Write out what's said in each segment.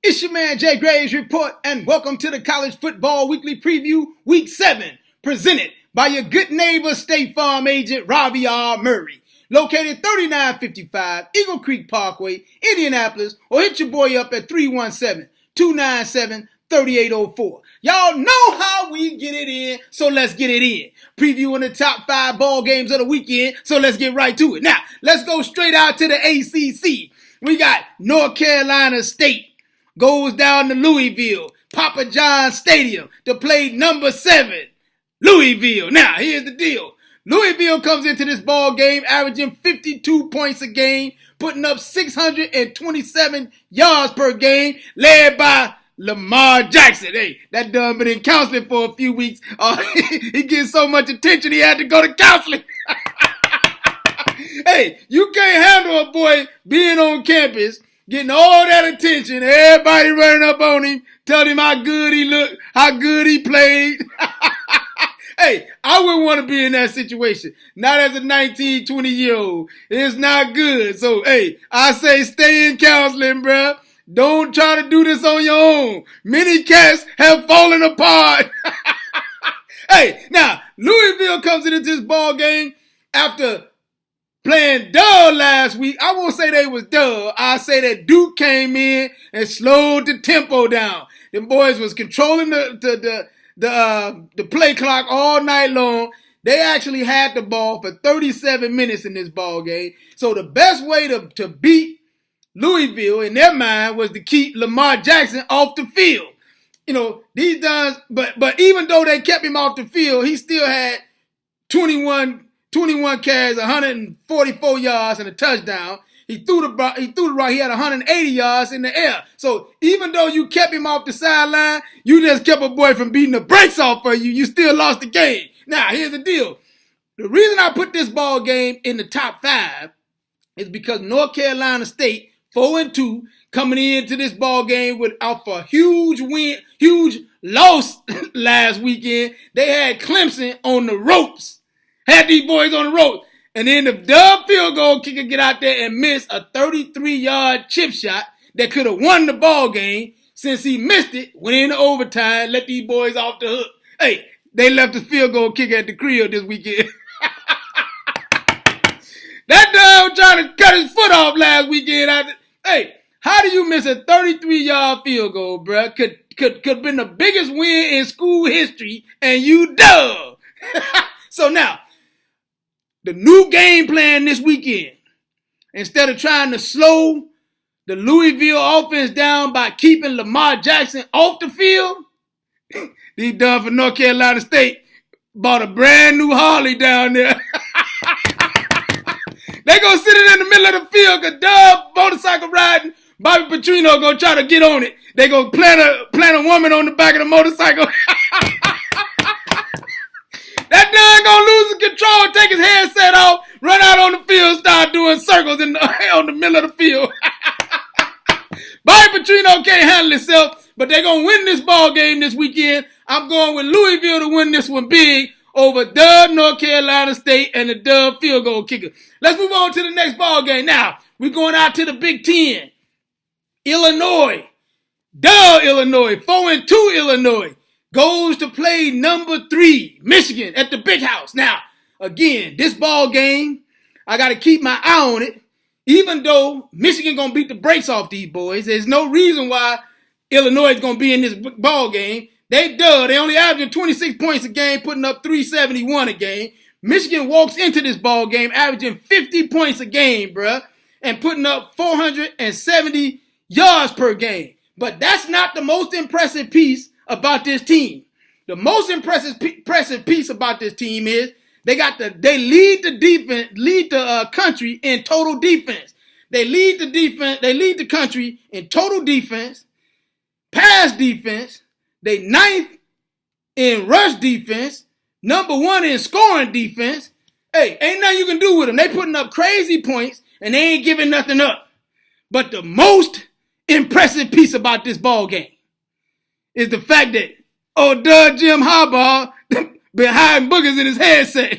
It's your man JayGravesReport, and welcome to the College Football Weekly Preview, Week 7, presented by your good neighbor State Farm agent Robbie R. Murray, located 3955 Eagle Creek Parkway, Indianapolis, or hit your boy up at 317-297-3804. Y'all know how we get it in, so let's get it in. Previewing the top 5 ball games of the weekend, so let's get right to it. Now, let's go straight out to the ACC. We got North Carolina State goes down to Louisville, Papa John's Stadium, to play number 7, Louisville. Now, here's the deal. Louisville comes into this ball game averaging 52 points a game, putting up 627 yards per game, led by Lamar Jackson. Hey, that done been in counseling for a few weeks. He gets so much attention he had to go to counseling. Hey, you can't handle a boy being on campus, getting all that attention, everybody running up on him, telling him how good he looked, how good he played. Hey, I wouldn't want to be in that situation. Not as a 19, 20-year-old. It's not good. So, hey, I say stay in counseling, bruh. Don't try to do this on your own. Many cats have fallen apart. Hey, now, Louisville comes into this ball game after playing dull last week. I won't say they was dull. I say that Duke came in and slowed the tempo down. Them boys was controlling the play clock all night long. They actually had the ball for 37 minutes in this ball game. So the best way to beat Louisville in their mind was to keep Lamar Jackson off the field. You know, these guys, but even though they kept him off the field, he still had 21 carries, 144 yards, and a touchdown. He threw the rock. He had 180 yards in the air. So even though you kept him off the sideline, you just kept a boy from beating the brakes off of you. You still lost the game. Now, here's the deal. The reason I put this ball game in the top 5 is because North Carolina State, 4-2, coming into this ball game without a huge loss last weekend. They had Clemson on the ropes. Had these boys on the road. And then the dub field goal kicker get out there and miss a 33-yard chip shot that could have won the ball game. Since he missed it, went into overtime, let these boys off the hook. Hey, they left the field goal kicker at the crib this weekend. That dog trying to cut his foot off last weekend. Hey, how do you miss a 33-yard field goal, bruh? Could have been the biggest win in school history, and you dub. So now, the new game plan this weekend, instead of trying to slow the Louisville offense down by keeping Lamar Jackson off the field, these done for North Carolina State bought a brand new Harley down there. They gonna sit it in the middle of the field because Dub motorcycle riding, Bobby Petrino gonna try to get on it. They gonna plant a woman on the back of the motorcycle. That dog gonna lose his control, take his headset off, run out on the field, start doing circles on the middle of the field. Bobby Petrino can't handle himself, but they're gonna win this ball game this weekend. I'm going with Louisville to win this one big over Dub North Carolina State and the Dub field goal kicker. Let's move on to the next ball game. Now, we're going out to the Big Ten. Illinois, Illinois, 4-2 Illinois, goes to play number 3, Michigan, at the Big House. Now, again, this ball game, I got to keep my eye on it. Even though Michigan going to beat the brakes off these boys, there's no reason why Illinois is going to be in this ball game. They only averaging 26 points a game, putting up 371 a game. Michigan walks into this ball game averaging 50 points a game, bruh, and putting up 470 yards per game. But that's not the most impressive piece about this team. The most impressive piece about this team is they lead the country in total defense. They lead the country in total defense, pass defense. They 9th in rush defense, number 1 in scoring defense. Hey, ain't nothing you can do with them. They putting up crazy points and they ain't giving nothing up. But the most impressive piece about this ball game is the fact that Doug Jim Harbaugh been hiding boogers in his headset.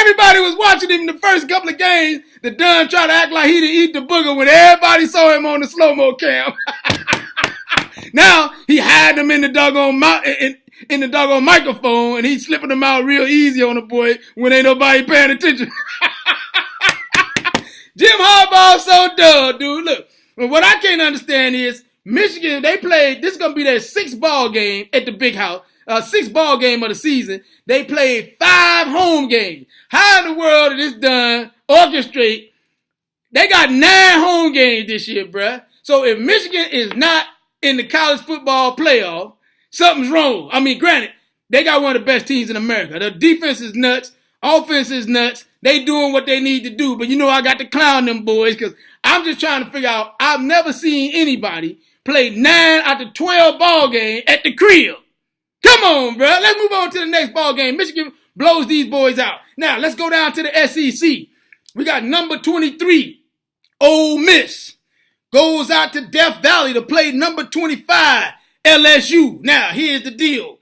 Everybody was watching him the first couple of games. The Dunn tried to act like he didn't eat the booger when everybody saw him on the slow-mo cam. Now he had them in the doggone in the doggone microphone, and he's slipping them out real easy on the boy when ain't nobody paying attention. Jim Harbaugh's so dull, dude. Look, what I can't understand is Michigan, they played, this is going to be their sixth ball game at the big house, sixth ball game of the season. They played 5 home games. How in the world is this done orchestrate? They got 9 home games this year, bruh. So if Michigan is not in the college football playoff, something's wrong. I mean, granted, they got one of the best teams in America. The defense is nuts. Offense is nuts. They doing what they need to do. But you know I got to clown them boys because I'm just trying to figure out, I've never seen anybody play 9 out of 12 ball games at the crib. Come on, bro. Let's move on to the next ball game. Michigan blows these boys out. Now, let's go down to the SEC. We got number 23, Ole Miss. Goes out to Death Valley to play number 25, LSU. Now, here's the deal.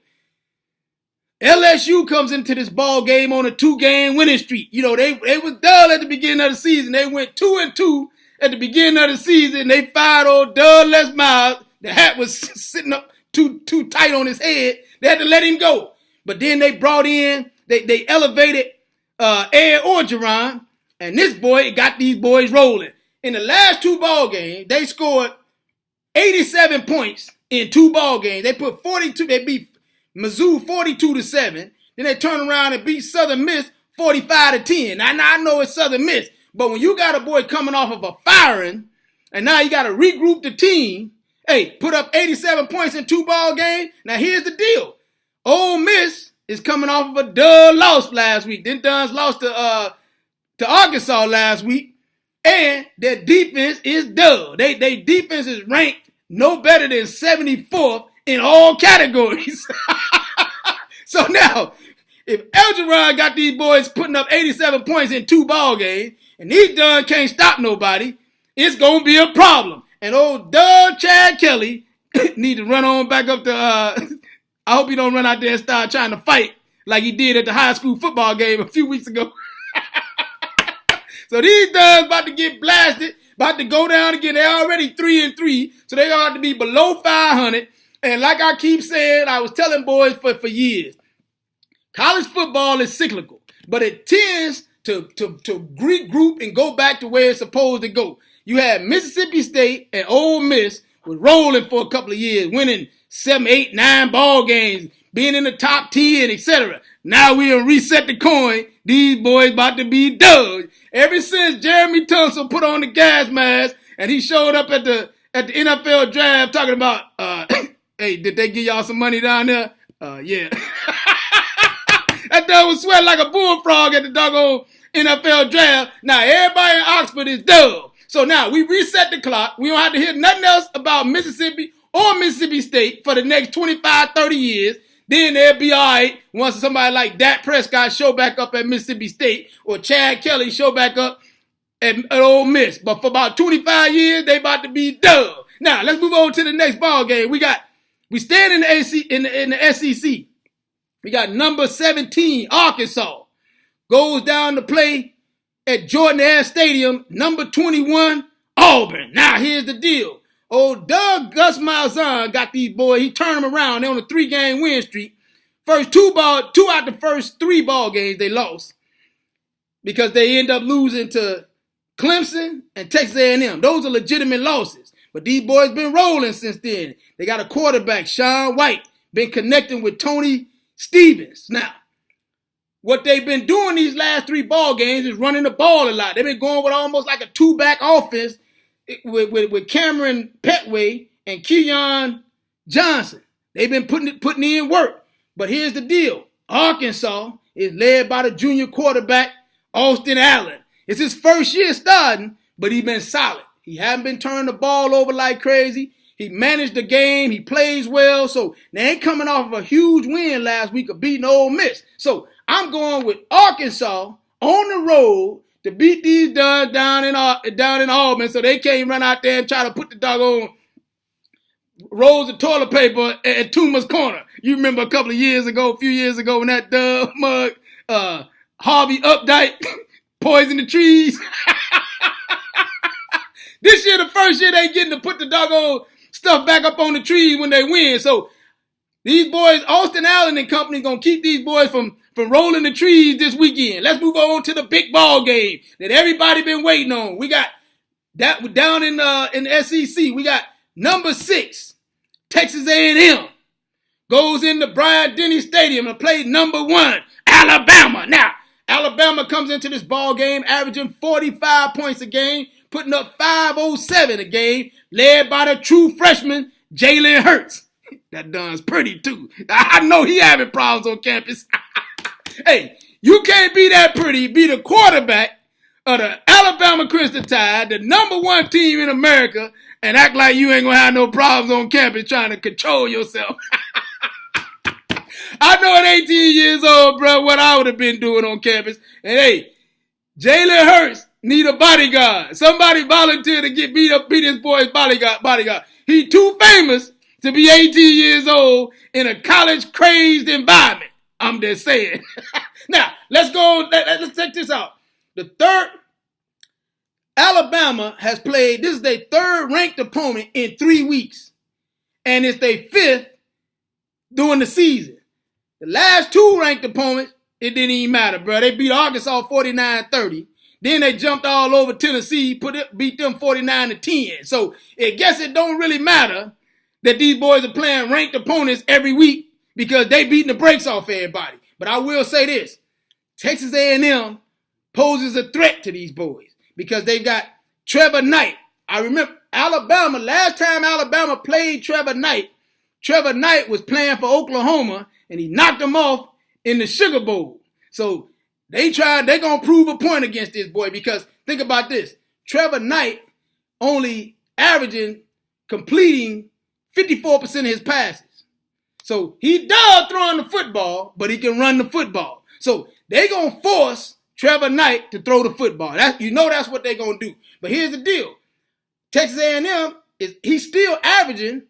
LSU comes into this ball game on a 2-game winning streak. You know, they was dull at the beginning of the season. They went 2-2 at the beginning of the season. They fired old Doug Les Miles. The hat was sitting up too tight on his head. They had to let him go. But then they brought in, they elevated Ed Orgeron, and this boy got these boys rolling. In the last 2 ball games, they scored 87 points in 2 ball games. They put 42, they beat Mizzou 42-7. Then they turn around and beat Southern Miss 45-10. Now I know it's Southern Miss, but when you got a boy coming off of a firing, and now you got to regroup the team, hey, put up 87 points in 2 ball games. Now here's the deal. Ole Miss is coming off of a dull loss last week. Then Duns lost to Arkansas last week. And their defense is dull. They defense is ranked no better than 74th in all categories. So now, if Elgeron got these boys putting up 87 points in 2 ball games, and these Dunn can't stop nobody, it's going to be a problem. And old Doug Chad Kelly need to run on back up to, I hope he don't run out there and start trying to fight like he did at the high school football game a few weeks ago. So these Duns about to get blasted, about to go down again. They're already 3-3, so they got to be below 500. And like I keep saying, I was telling boys for years, college football is cyclical, but it tends to regroup and go back to where it's supposed to go. You had Mississippi State and Ole Miss was rolling for a couple of years, winning 7, 8, 9 ball games, being in the top 10, etc. Now we done reset the coin. These boys about to be dug. Ever since Jeremy Tunsil put on the gas mask and he showed up at the NFL draft talking about, hey, did they give y'all some money down there? Yeah. That dog was sweating like a bullfrog at the doggone NFL draft. Now everybody in Oxford is dug. So now we reset the clock. We don't have to hear nothing else about Mississippi or Mississippi State for the next 25, 30 years. Then they'll be all right once somebody like Dak Prescott show back up at Mississippi State or Chad Kelly show back up at Ole Miss. But for about 25 years, they about to be done. Now, let's move on to the next ball game. We stand in the SEC. We got number 17, Arkansas. Goes down to play at Jordan Air Stadium. Number 21, Auburn. Now, here's the deal. Old Doug Gus Malzahn got these boys. He turned them around. They're on a 3-game win streak. First two out the first 3 ball games they lost because they end up losing to Clemson and Texas A&M. Those are legitimate losses. But these boys been rolling since then. They got a quarterback, Sean White, been connecting with Tony Stevens. Now, what they've been doing these last 3 ball games is running the ball a lot. They've been going with almost like a 2-back offense with Cameron Petway and Keon Johnson. They've been putting in work. But here's the deal. Arkansas is led by the junior quarterback, Austin Allen. It's his first year starting, but he's been solid. He hasn't been turning the ball over like crazy. He managed the game. He plays well. So they ain't coming off of a huge win last week of beating Ole Miss. So I'm going with Arkansas on the road to beat these Duns down in Auburn so they can't run out there and try to put the doggone rolls of toilet paper at Toomer's Corner. You remember a few years ago when that Doug mug Harvey Updike poison the trees. This year, the first year they getting to put the doggone stuff back up on the trees when they win. So these boys, Austin Allen and company, gonna keep these boys from rolling the trees this weekend. Let's move on to the big ball game that everybody been waiting on. We got that down in the SEC. We got number 6, Texas A&M. Goes into Bryant-Denny Stadium and plays number 1, Alabama. Now, Alabama comes into this ball game averaging 45 points a game, putting up 507 a game, led by the true freshman, Jalen Hurts. That Don's pretty, too. I know he having problems on campus. Hey, you can't be that pretty, be the quarterback of the Alabama Crimson Tide, the number 1 team in America, and act like you ain't going to have no problems on campus trying to control yourself. I know at 18 years old, bro, what I would have been doing on campus. And hey, Jalen Hurts need a bodyguard. Somebody volunteer to be this boy's bodyguard. He too famous to be 18 years old in a college-crazed environment. I'm just saying. Now, let's go. Let's check this out. Alabama has played, this is their 3rd ranked opponent in 3 weeks. And it's their 5th during the season. The last 2 ranked opponents, it didn't even matter, bro. They beat Arkansas 49-30. Then they jumped all over Tennessee, beat them 49-10. So I guess it don't really matter that these boys are playing ranked opponents every week because they beating the brakes off everybody. But I will say this. Texas A&M poses a threat to these boys because they've got Trevor Knight. I remember Alabama, last time Alabama played Trevor Knight was playing for Oklahoma and he knocked them off in the Sugar Bowl. So they're going to prove a point against this boy because think about this. Trevor Knight only completing 54% of his passes. So he does throwing the football, but he can run the football. So they're going to force Trevor Knight to throw the football. That's what they're going to do. But here's the deal. Texas A&M, he's still averaging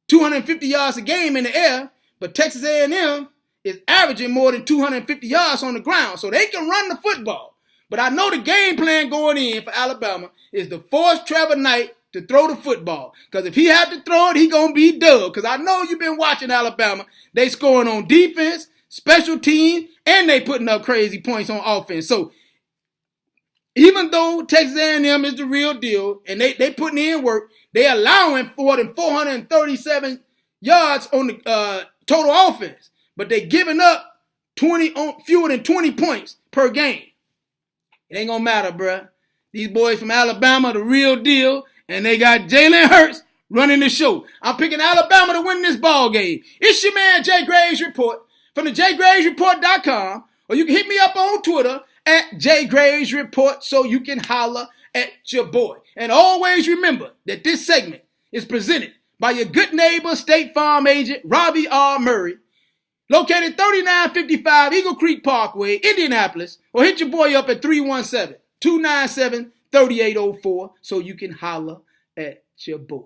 250 yards a game in the air, but Texas A&M is averaging more than 250 yards on the ground. So they can run the football. But I know the game plan going in for Alabama is to force Trevor Knight to throw the football. Because if he had to throw it, he going to be dug. Because I know you've been watching Alabama. They scoring on defense, special teams, and they putting up crazy points on offense. So even though Texas A&M is the real deal, and they putting in work, they allowing more than 437 yards on the total offense. But they giving up fewer than 20 points per game. It ain't going to matter, bruh. These boys from Alabama, the real deal, and they got Jalen Hurts running the show. I'm picking Alabama to win this ball game. It's your man, Jay Graves Report, from the JayGravesReport.com, or you can hit me up on Twitter at JayGravesReport so you can holler at your boy. And always remember that this segment is presented by your good neighbor, State Farm agent, Robbie R. Murray, located 3955 Eagle Creek Parkway, Indianapolis, or hit your boy up at 317-297-3804 so you can holler at your boy.